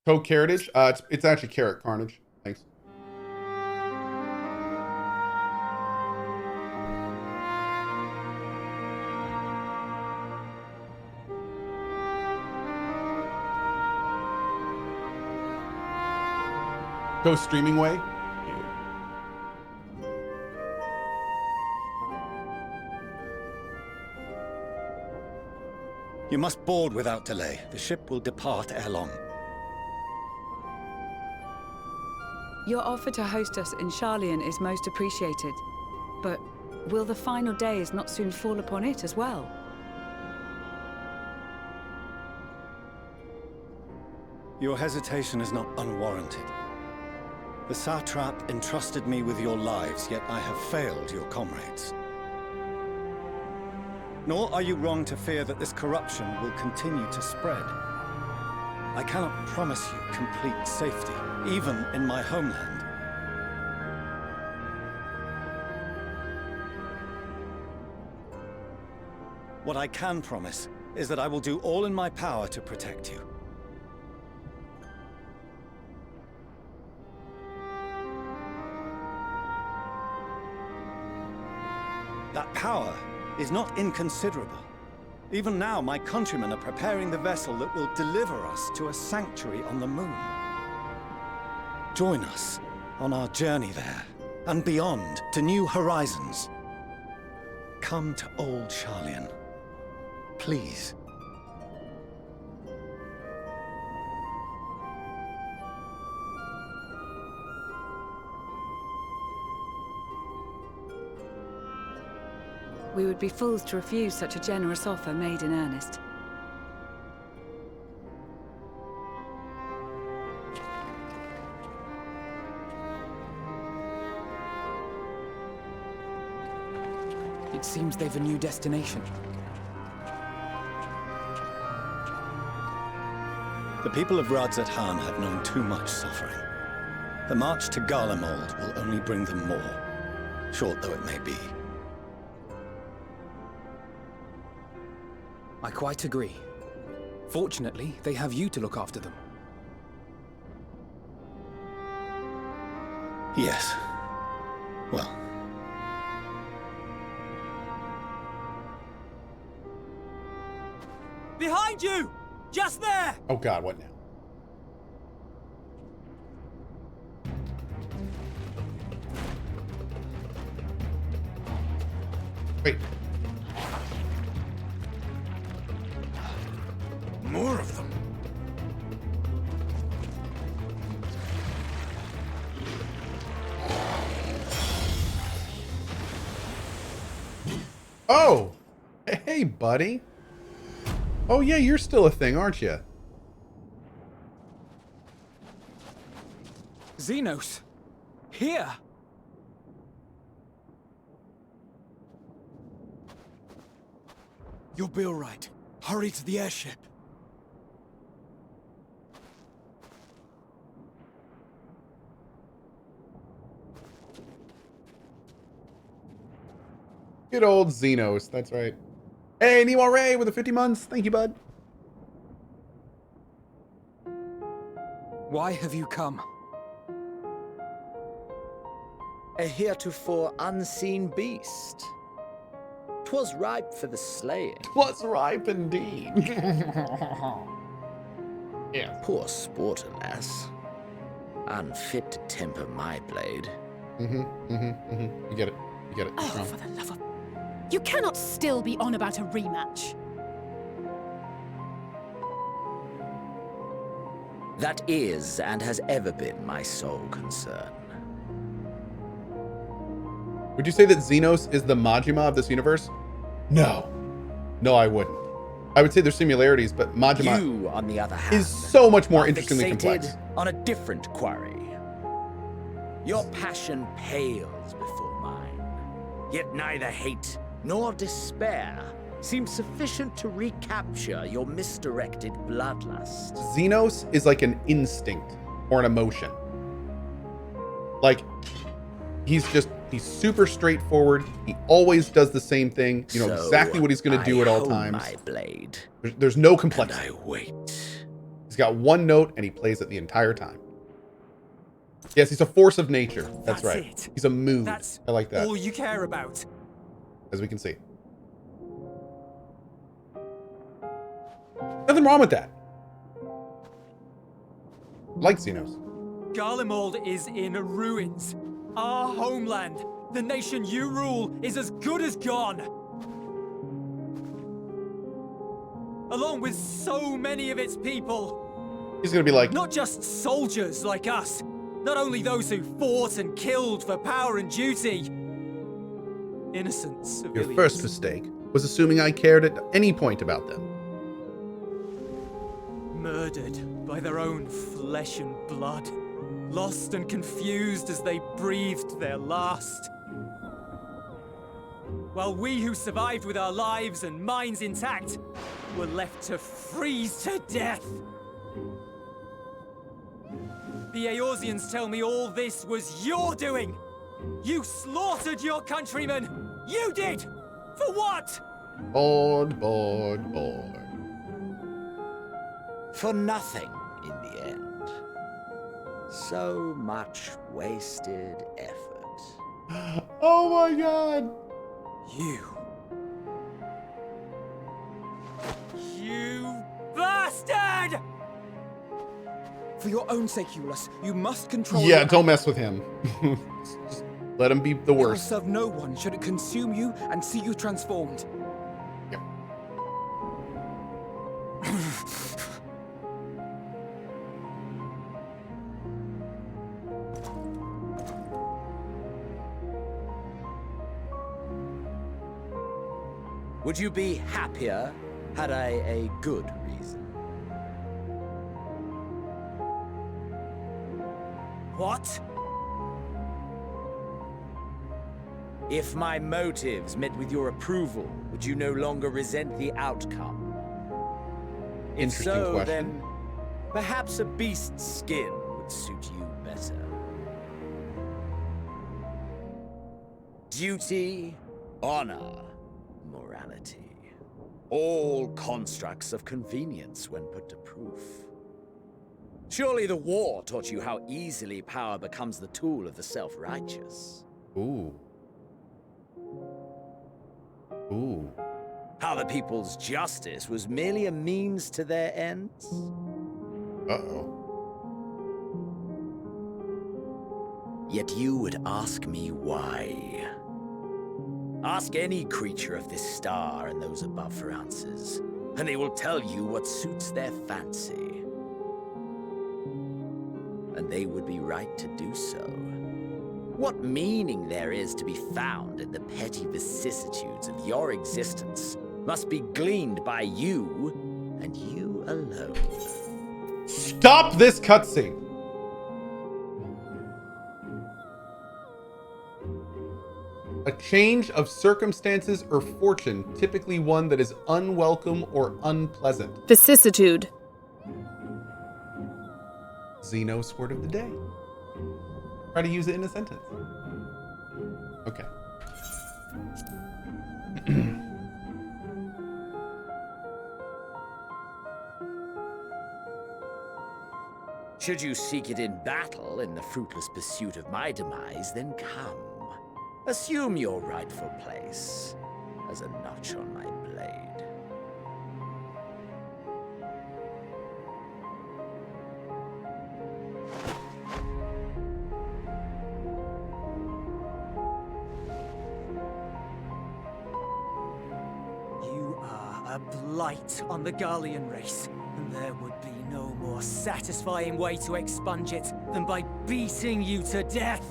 CohhCarnage? It's actually CohhCarnage. Thanks. Cohh Streaming Way? You must board without delay. The ship will depart ere long. Your offer to host us in Sharlayan is most appreciated. But will the final days not soon fall upon it as well? Your hesitation is not unwarranted. The satrap entrusted me with your lives, yet I have failed your comrades. Nor are you wrong to fear that this corruption will continue to spread. I cannot promise you complete safety, even in my homeland. What I can promise is that I will do all in my power to protect you. That power is not inconsiderable. Even now, my countrymen are preparing the vessel that will deliver us to a sanctuary on the moon. Join us on our journey there, and beyond, to new horizons. Come to old Sharlayan. Please. We would be fools to refuse such a generous offer made in earnest. It seems they've a new destination. The people of Radz-at-Han have known too much suffering. The march to Garlemald will only bring them more, short though it may be. I quite agree. Fortunately, they have you to look after them. Yes. Well. Behind you! Just there! Oh god, what now? Wait. More of them. Oh! Hey, buddy. Oh yeah, you're still a thing, aren't you? Zenos! Here! You'll be all right. Hurry to the airship. Good old Zenos, that's right. Hey, Nemo Ray with the 50 months. Thank you, bud. Why have you come? A heretofore unseen beast. 'Twas ripe for the slaying. 'Twas ripe indeed. Yeah. Poor sport, alas. Unfit to temper my blade. You get it. You get it. Oh, Strong. for the love of... You cannot still be on about a rematch. That is, and has ever been, my sole concern. Would you say that Zenos is the Majima of this universe? No. No, I wouldn't. I would say there's similarities, but Majima You, on the other hand, is so much more are interestingly fixated complex. on a different quarry. Your passion pales before mine. Yet neither hate nor despair seems sufficient to recapture your misdirected bloodlust. Zenos is like an instinct or an emotion. Like, he's super straightforward. He always does the same thing. You know So exactly what he's going to do at all I hold times. my blade, There's no and complexity. I wait. got one note, and he plays it the entire time. Yes, he's a force of nature. That's right. It. He's a mood. That's I like that. all you care about. As we can see. Nothing wrong with that. I like Zenos. Garlemald is in ruins. Our homeland, the nation you rule, is as good as gone. Along with so many of its people. He's gonna be like, Not just soldiers like us. Not only those who fought and killed for power and duty. Innocent civilians. your first mistake was assuming I cared at any point about them. Murdered by their own flesh and blood. Lost and confused as they breathed their last. While we who survived with our lives and minds intact were left to freeze to death. The Eorzeans tell me all this was your doing. You slaughtered your countrymen. You did! For what? Bored. For nothing in the end. So much wasted effort. Oh my god. You bastard! For your own sake, Euless, you must control. Yeah, your don't mess with him. Just let him be the It will worst. serve no one should it consume you and see you transformed. Yep. Would you be happier had I a good reason? What? If my motives met with your approval, would you no longer resent the outcome? If Interesting so, question. then perhaps a beast's skin would suit you better. Duty, honor, morality. All constructs of convenience when put to proof. Surely the war taught you how easily power becomes the tool of the self-righteous. Ooh. Ooh. How the people's justice was merely a means to their ends. Uh-oh. Yet you would ask me why. Ask any creature of this star and those above for answers, and they will tell you what suits their fancy. And they would be right to do so. What meaning there is to be found in the petty vicissitudes of your existence must be gleaned by you, and you alone. Stop this cutscene! A change of circumstances or fortune, typically one that is unwelcome or unpleasant. Vicissitude. Zenos word of the day. Try to use it in a sentence. Okay. Should you seek it in battle in the fruitless pursuit of my demise, then come. Assume your rightful place as a notch on my blade. You are a blight on the Garlean race, and there would be no more satisfying way to expunge it than by beating you to death.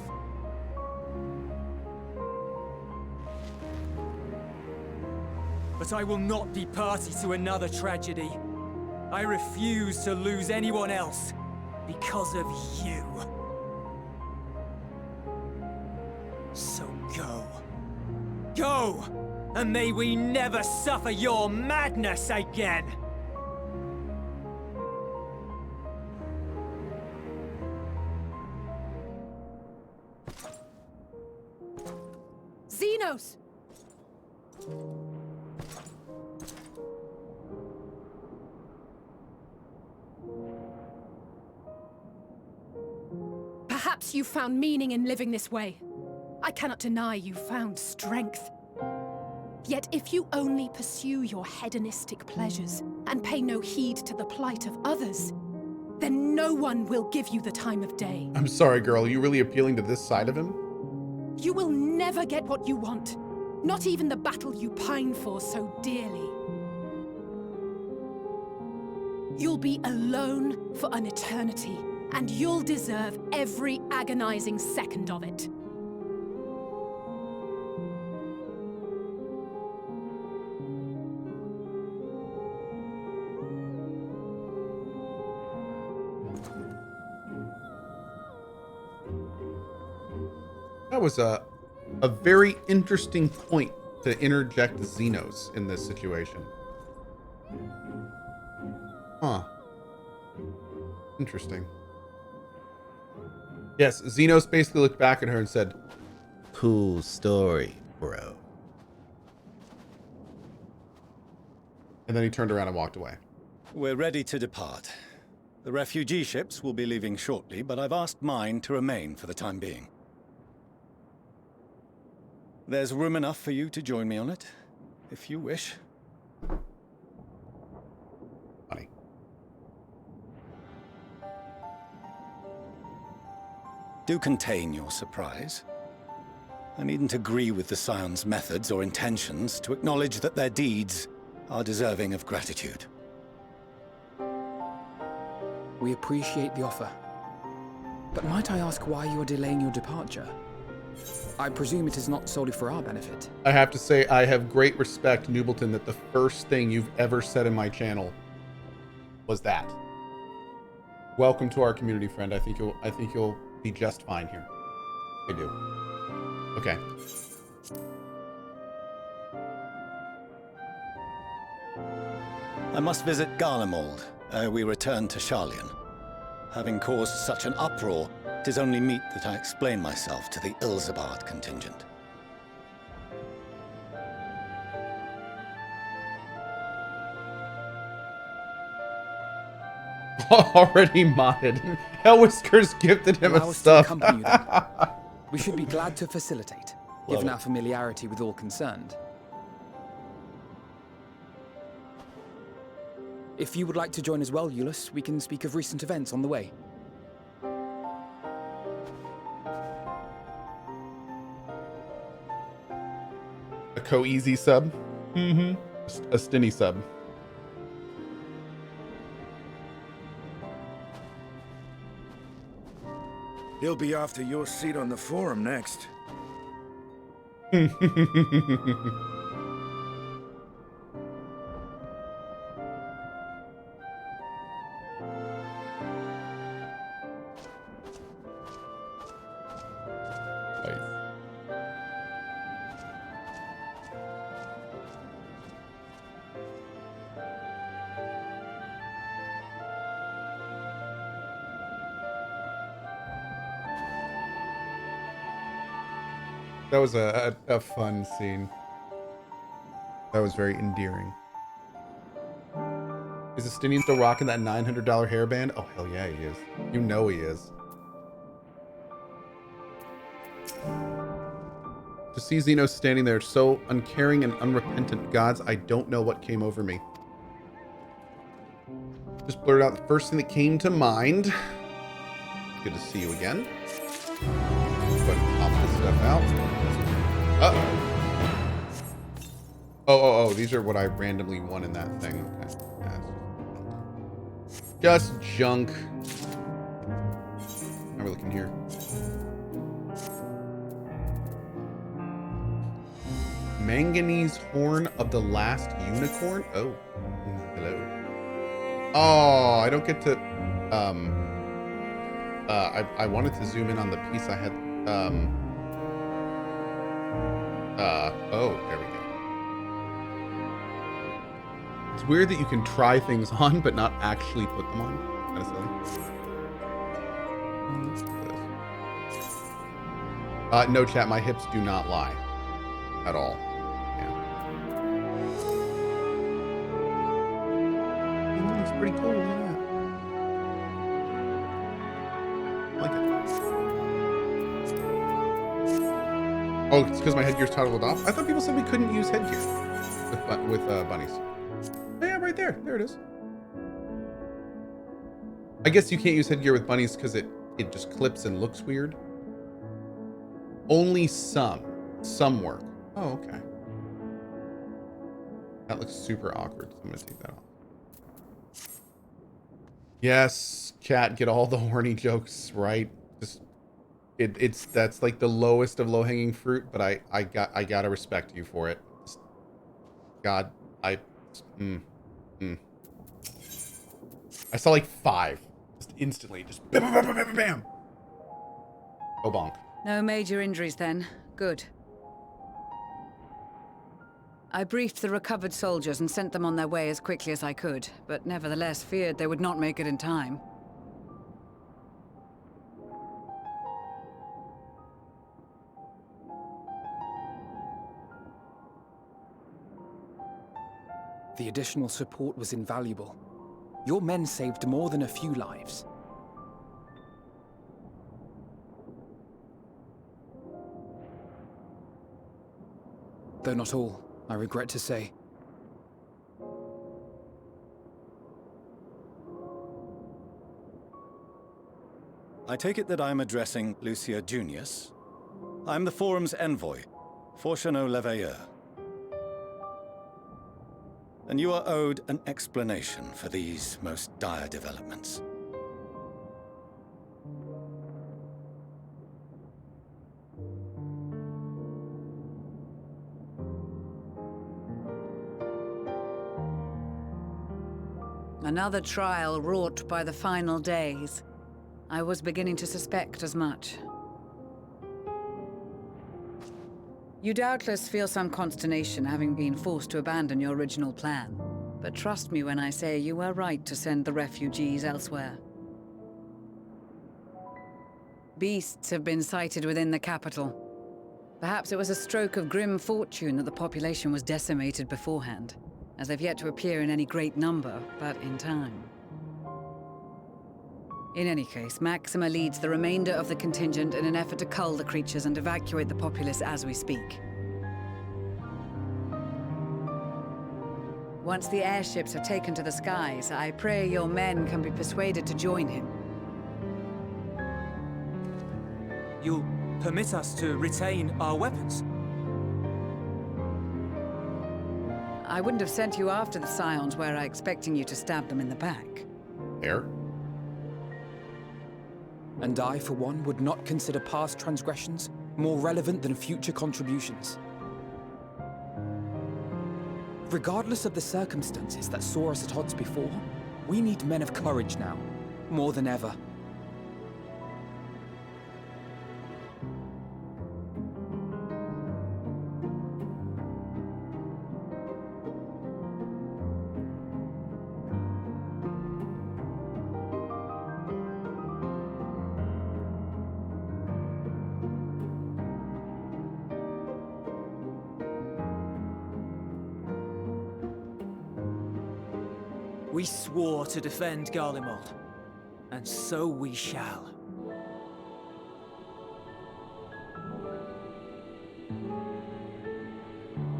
But I will not be party to another tragedy. I refuse to lose anyone else because of you. So go. Go! And may we never suffer your madness again! Zenos! Perhaps you found meaning in living this way. I cannot deny you found strength. Yet if you only pursue your hedonistic pleasures and pay no heed to the plight of others, then no one will give you the time of day. I'm sorry, girl. Are you really appealing to this side of him? You will never get what you want. Not even the battle you pine for so dearly. You'll be alone for an eternity, and you'll deserve every agonizing second of it. That was a very interesting point to interject Zenos in this situation. Huh. Interesting. Yes, Zenos basically looked back at her and said, "Cool story, bro." And then he turned around and walked away. We're ready to depart. The refugee ships will be leaving shortly, but I've asked mine to remain for the time being. There's room enough for you to join me on it, if you wish. Funny. Do contain your surprise. I needn't agree with the Scion's methods or intentions to acknowledge that their deeds are deserving of gratitude. We appreciate the offer. But might I ask why you are delaying your departure? I presume it is not solely for our benefit. I have to say, I have great respect, Nubleton, that the first thing you've ever said in my channel was that. Welcome to our community, friend. I think you'll be just fine here. I do. Okay. I must visit Garlemald ere we return to Sharlayan. Having caused such an uproar, it is only meet that I explain myself to the Ilzabard contingent. Already modded. Hell Whiskers gifted him Allow a us to stuff. accompany you then. We should be glad to facilitate, given it. our familiarity with all concerned. If you would like to join as well, Eulus, we can speak of recent events on the way. A Cohh sub. Mm-hmm. A Stinny sub. He'll be after your seat on the forum next. That was a fun scene. That was very endearing. Is the Stinian still rocking that $900 hairband? Oh, hell yeah, he is. You know he is. To see Zenos standing there so uncaring and unrepentant, gods, I don't know what came over me. Just blurted out the first thing that came to mind. Good to see you again. Go ahead and pop this stuff out. Oh, these are what I randomly won in that thing. Okay. Yeah, just junk. How are we looking here? Manganese horn of the last unicorn? Oh. Hello. Oh, I don't get to I wanted to zoom in on the piece I had oh, there we go. It's weird that you can try things on but not actually put them on. Kind of silly. No chat, my hips do not lie at all. It's pretty cool, look at that. I like it. Oh, it's because my headgear's toggled off? I thought people said we couldn't use headgear with bunnies. Oh, yeah, right there. There it is. I guess you can't use headgear with bunnies because it just clips and looks weird. Only some work. Oh, okay. That looks super awkward, so I'm gonna take that off. Yes, chat, get all the horny jokes right. Just that's like the lowest of low-hanging fruit, but I gotta respect you for it. Just, God, I saw like 5 just instantly, just bam, bam, bam, bam, bam, bam. Oh, bonk. No major injuries then. Good. I briefed the recovered soldiers and sent them on their way as quickly as I could, but nevertheless feared they would not make it in time. The additional support was invaluable. Your men saved more than a few lives. Though not all, I regret to say. I take it that I'm addressing Lucia Junius. I'm the Forum's envoy, Fortuneau Leveilleur. And you are owed an explanation for these most dire developments. Another trial wrought by the final days. I was beginning to suspect as much. You doubtless feel some consternation having been forced to abandon your original plan. But trust me when I say you were right to send the refugees elsewhere. Beasts have been sighted within the capital. Perhaps it was a stroke of grim fortune that the population was decimated beforehand, as they've yet to appear in any great number, but in time. In any case, Maxima leads the remainder of the contingent in an effort to cull the creatures and evacuate the populace as we speak. Once the airships are taken to the skies, I pray your men can be persuaded to join him. You'll permit us to retain our weapons? I wouldn't have sent you after the Scions were I expecting you to stab them in the back. There. And I, for one, would not consider past transgressions more relevant than future contributions. Regardless of the circumstances that saw us at odds before, we need men of courage now, more than ever. We swore to defend Garlemald, and so we shall.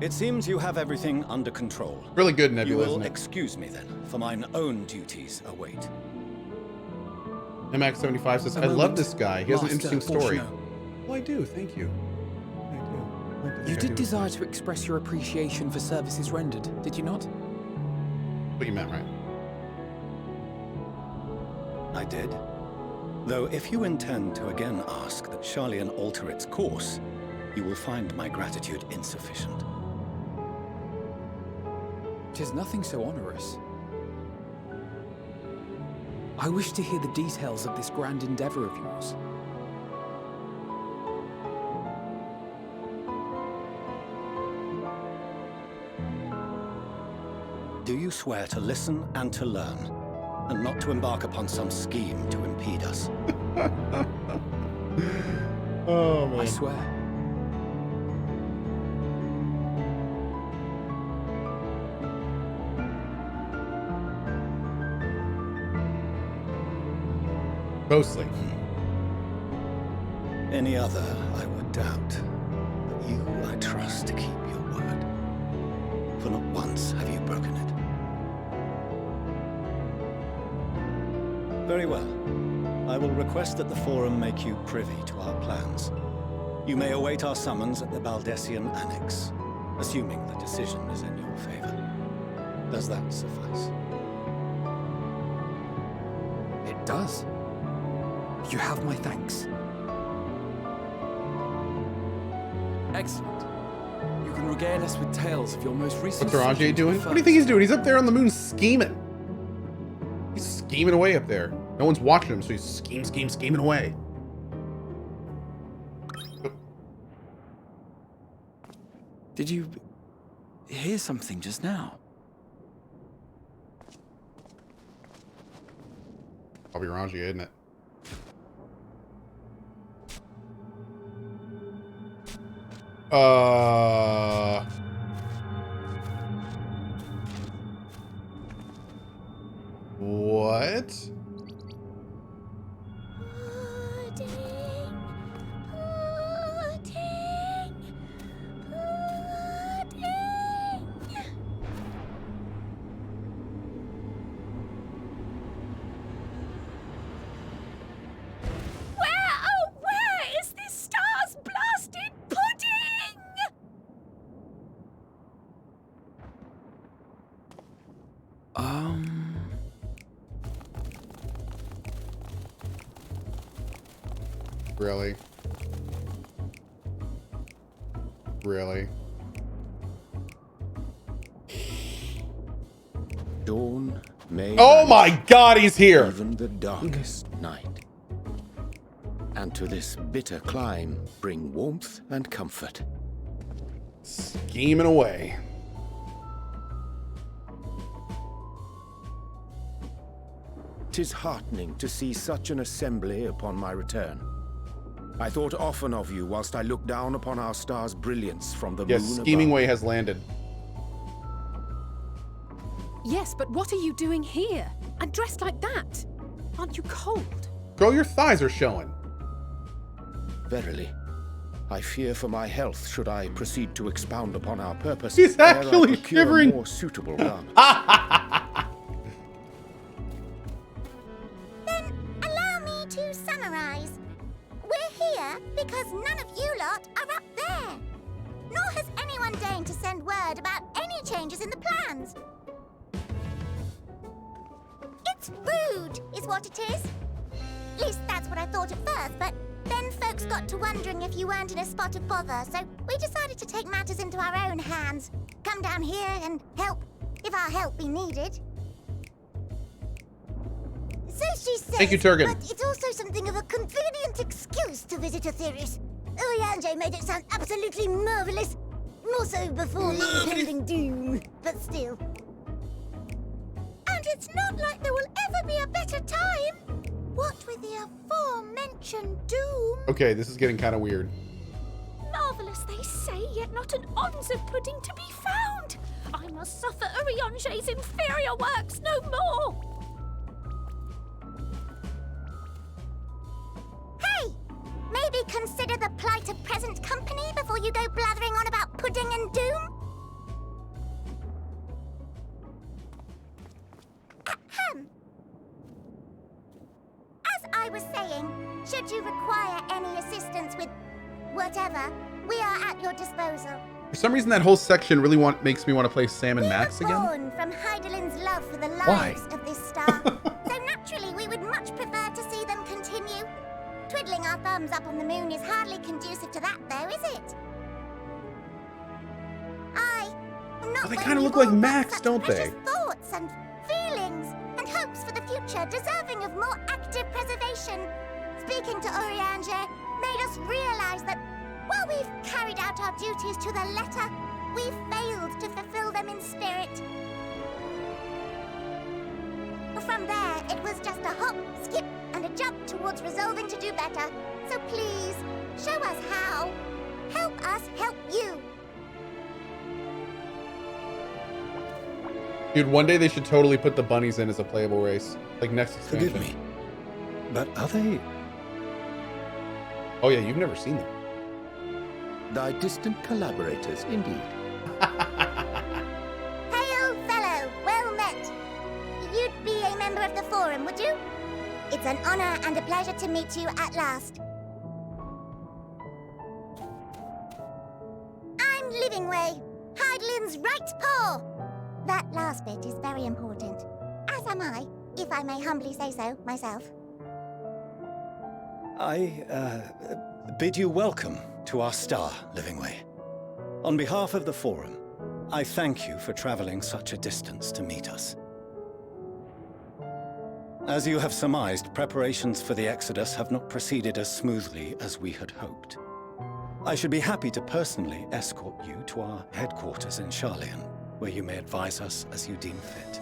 It seems you have everything under control. Really good, You Nebula, will isn't it? excuse me then, for mine own duties await. MX75 says, A I love moment, this guy. He has an Master interesting story. Fortuneau. Well, I do. Thank you. I do. I like to think You I did do. desire to express your appreciation for services rendered, did you not? What you meant, right? I did. Though if you intend to again ask that Sharlayan alter its course, you will find my gratitude insufficient. 'Tis nothing so onerous. I wish to hear the details of this grand endeavor of yours. Do you swear to listen and to learn, and not to embark upon some scheme to impede us? Oh, man. I swear. Mostly. Any other, I would doubt. But You I trust to keep your word. For not once have you broken it. Very well. I will request that the Forum make you privy to our plans. You may await our summons at the Baldessian Annex, assuming the decision is in your favor. Does that suffice? It does. You have my thanks. Excellent. You can regale us with tales of your most recent... What's Ranjay doing? What do you think he's doing? He's up there on the moon scheming. He's scheming away up there. No one's watching him, so he's scheming away. Did you hear something just now? Probably Ranjay, isn't it? What? Really? Really? Dawn may Oh my God, he's here! even the darkest night. And to this bitter clime bring warmth and comfort. Scheming away. "'Tis heartening to see such an assembly upon my return. I thought often of you whilst I looked down upon our star's brilliance from the Yes, moon scheming above. way has landed. Yes, but what are you doing here? And dressed like that? Aren't you cold? Girl, your thighs are showing. Verily, I fear for my health should I proceed to expound upon our purpose. He's ere I actually procure shivering. more suitable garment. Then allow me to summarize. We're here because none of you lot are up there. Nor has anyone deigned to send word about any changes in the plans. It's rude, is what it is. At least that's what I thought at first, but then folks got to wondering if you weren't in a spot of bother, so we decided to take matters into our own hands. Come down here and help, if our help be needed. So she says, Thank you, Turgan. but it's also something of a convenient excuse to visit Etheris. Oriange made it sound absolutely marvelous. More so before the impending doom, but still. And it's not like there will ever be a better time. What with the aforementioned doom? Okay, this is getting kind of weird. Marvelous, they say, yet not an ounce of pudding to be found. I must suffer Oriange's inferior works no more. Hey! Maybe consider the plight of present company before you go blathering on about pudding and doom? Ahem. As I was saying, should you require any assistance with whatever, we are at your disposal. For some reason, that whole section really makes me want to play Sam and Max We were again. born from Heidelin's love for the Why? lives of this star. So naturally, we would much prefer to see them continue. Twiddling our thumbs up on the moon is hardly conducive to that, though, is it? I'm not Well, they one kind of you've look like all got Max, such don't precious they? thoughts and feelings and hopes for the future deserving of more active preservation. Speaking to Oriange made us realize that while we've carried out our duties to the letter, we've failed to fulfill them in spirit. From there, it was just a hop, skip, and a jump towards resolving to do better. So please, show us how. Help us help you. Dude, one day they should totally put the bunnies in as a playable race. Like next expansion. Forgive me, but are they... Oh yeah, you've never seen them. Thy distant collaborators, indeed. Hail, fellow! Well met! You'd be a member of the Forum, would you? It's an honor and a pleasure to meet you at last. I'm Livingway, Hydaelyn's right paw! That last bit is very important. As am I, if I may humbly say so myself. I bid you welcome to our star, Livingway. On behalf of the Forum, I thank you for traveling such a distance to meet us. As you have surmised, preparations for the Exodus have not proceeded as smoothly as we had hoped. I should be happy to personally escort you to our headquarters in Sharlayan, where you may advise us as you deem fit.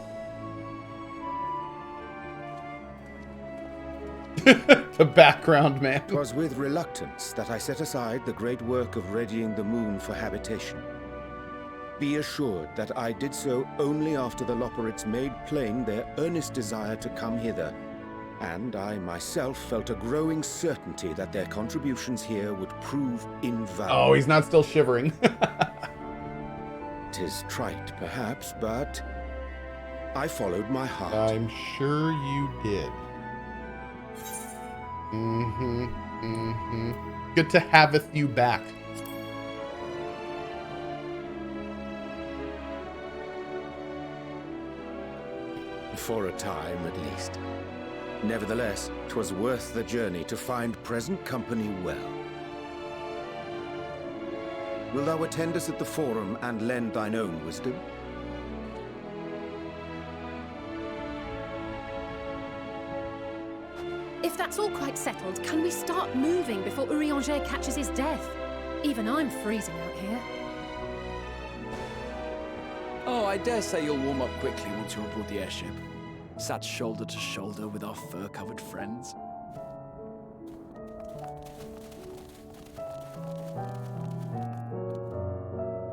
The background, man. 'Twas with reluctance that I set aside the great work of readying the moon for habitation. Be assured that I did so only after the Loporrits made plain their earnest desire to come hither, and I myself felt a growing certainty that their contributions here would prove invaluable. Oh, he's not still shivering. 'Tis trite, perhaps, but I followed my heart. I'm sure you did. Good to haveth you back. For a time, at least. Nevertheless, 'twas worth the journey to find present company well. Wilt thou attend us at the Forum and lend thine own wisdom? If that's all quite settled, can we start moving before Urianger catches his death? Even I'm freezing out here. Oh, I dare say you'll warm up quickly once you're aboard the airship. Sat shoulder to shoulder with our fur-covered friends.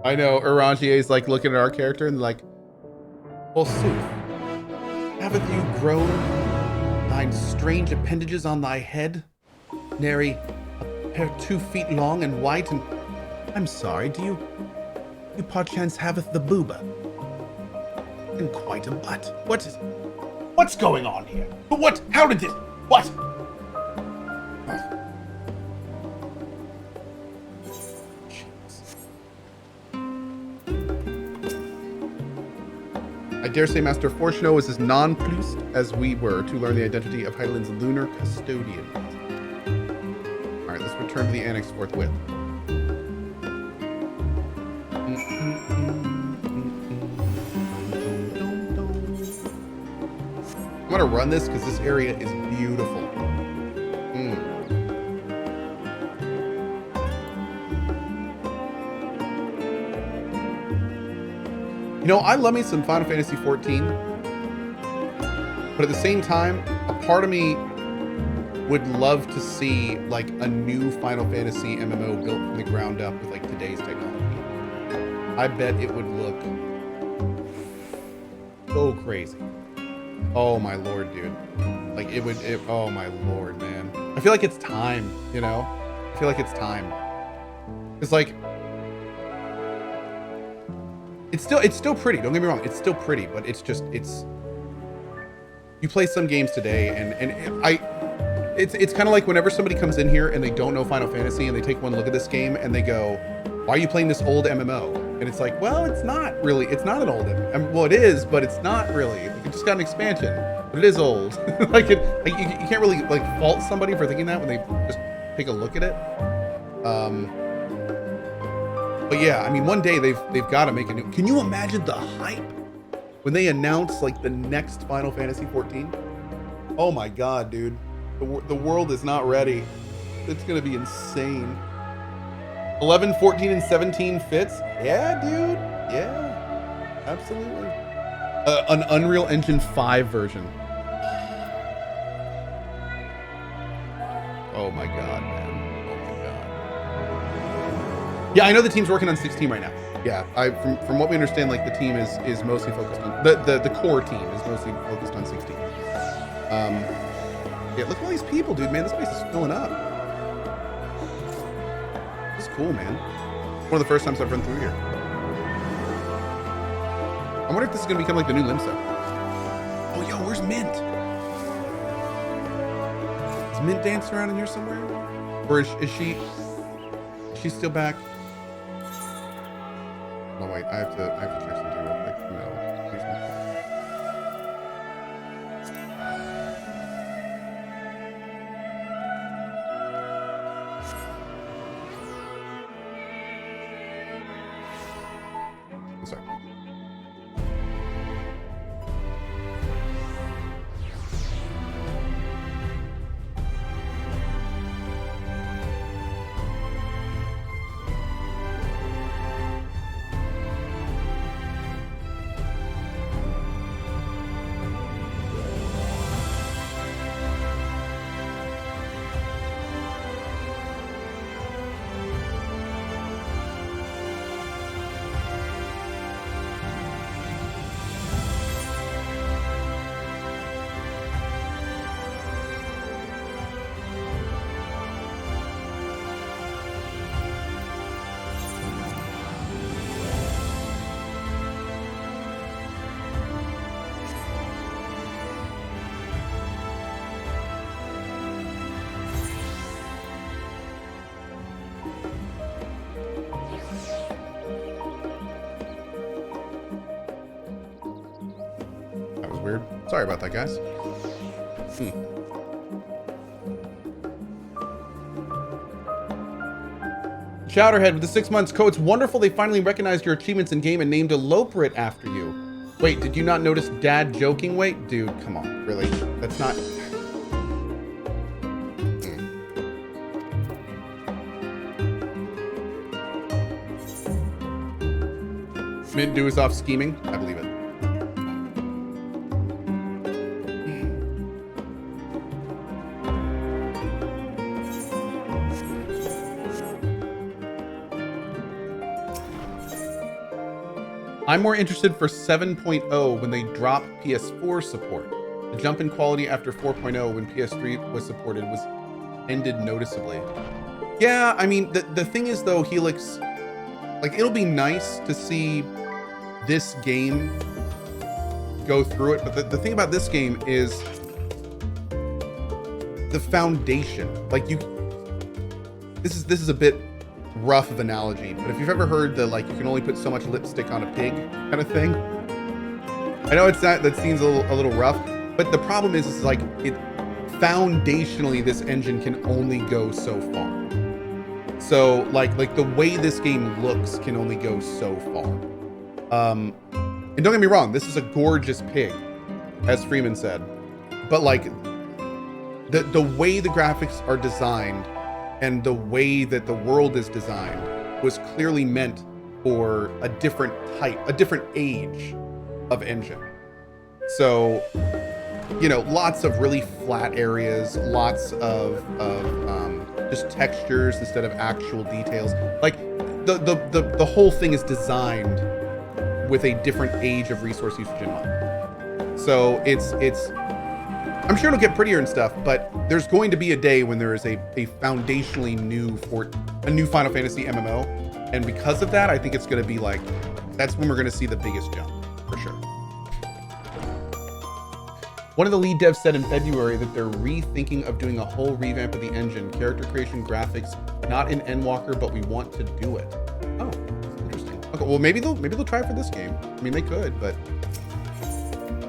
I know, Erangier's like looking at our character and like, forsooth, haveth you grown thine strange appendages on thy head? Nary a pair 2 feet long and white, and I'm sorry, do you perchance haveth the booba? And quite a butt. What's going on here? What? How did this? What? I dare say Master Forshno is as nonplussed as we were to learn the identity of Hydaelyn's lunar custodian. Alright, let's return to the annex forthwith. I'm gonna run this because this area is beautiful. You know, I love me some Final Fantasy XIV, but at the same time, a part of me would love to see like a new Final Fantasy MMO built from the ground up with like today's technology. I bet it would look so crazy. Oh my lord, dude. Like oh my lord, man. I feel like it's time, you know? I feel like it's time. It's like, it's still pretty, don't get me wrong, it's still pretty, but it's you play some games today and it's kind of like whenever somebody comes in here and they don't know Final Fantasy and they take one look at this game and they go, why are you playing this old MMO? And it's like, well, it's not an old MMO. Well, it is, but it's not really. It just got an expansion, but it is old. you can't really like fault somebody for thinking that when they just take a look at it. But yeah, I mean, one day they've got to make a new. Can you imagine the hype when they announce like the next Final Fantasy XIV? Oh my god, dude, the world is not ready. It's gonna be insane. 11, 14, and 17 fits? Yeah, dude. Yeah, absolutely. An Unreal Engine 5 version. Oh my god, man. Oh my god. Yeah, I know the team's working on 16 right now. Yeah, from what we understand, like the team is mostly focused on the core team is mostly focused on 16. Yeah, look at all these people, dude. Man, this place is filling up. It's cool, man. One of the first times I've run through here. I wonder if this is gonna become like the new Limsa. Oh, yo, where's Mint? Is Mint dancing around in here somewhere? Or is she still back? Oh wait, I have to check something real quick. No, please don't. I'm sorry. Weird. Sorry about that, guys. Chowderhead with the 6 months. Cohh, it's wonderful they finally recognized your achievements in game and named a Loporrit after you. Wait, did you not notice Dad joking? Wait, dude, come on, really? That's not... Mid do is off scheming? I believe it. I'm more interested for 7.0 when they drop PS4 support. The jump in quality after 4.0 when PS3 was supported was ended noticeably. Yeah, I mean, the thing is though, Helix, like it'll be nice to see this game go through it, but the thing about this game is the foundation. Like this is a bit rough of analogy, but if you've ever heard the like you can only put so much lipstick on a pig kind of thing, I know it's not, that seems a little rough, but the problem is like it foundationally this engine can only go so far. So like the way this game looks can only go so far. And don't get me wrong, this is a gorgeous pig, as Freeman said, but like the way the graphics are designed and the way that the world is designed was clearly meant for a different type, a different age of engine. So, you know, lots of really flat areas, lots of just textures instead of actual details. Like the whole thing is designed with a different age of resource usage in mind. So it's I'm sure it'll get prettier and stuff, but there's going to be a day when there is a foundationally new Final Fantasy MMO, and because of that, I think it's going to be like, that's when we're going to see the biggest jump, for sure. One of the lead devs said in February that they're rethinking of doing a whole revamp of the engine, character creation, graphics, not in Endwalker, but we want to do it. Oh, that's interesting. Okay, well maybe they'll try for this game. I mean, they could, but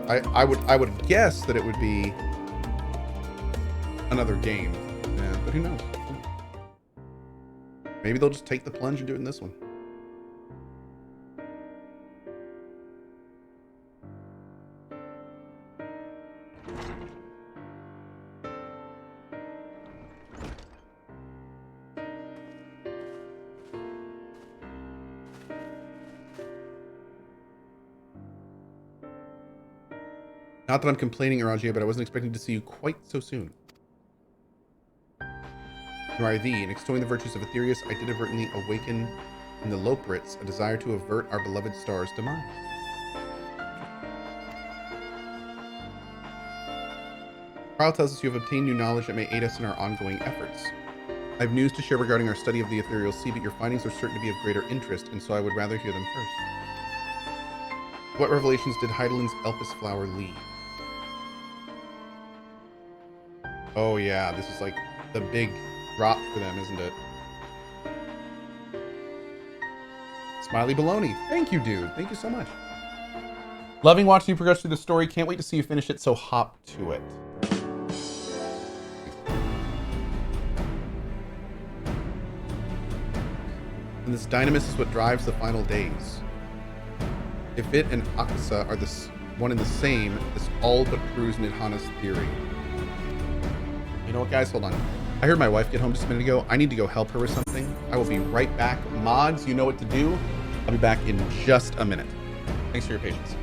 I would guess that it would be another game. Yeah, but who knows? Maybe they'll just take the plunge and do it in this one. Not that I'm complaining, Irangia, but I wasn't expecting to see you quite so soon. IV, in extolling the virtues of Aetherius, I did inadvertently awaken in the Loporrits a desire to avert our beloved star's demise. Carl tells us you have obtained new knowledge that may aid us in our ongoing efforts. I have news to share regarding our study of the Ethereal Sea, but your findings are certain to be of greater interest, and so I would rather hear them first. What revelations did Heidelin's Elpis flower lead? Oh yeah, this is like the big drop for them, isn't it? Smiley Baloney. Thank you, dude. Thank you so much. Loving watching you progress through the story. Can't wait to see you finish it, so hop to it. And this dynamis is what drives the final days. If it and Akasa are one and the same, this all but proves Nidhana's theory. You know what, guys? Hold on. I heard my wife get home just a minute ago. I need to go help her with something. I will be right back. Mods, you know what to do. I'll be back in just a minute. Thanks for your patience.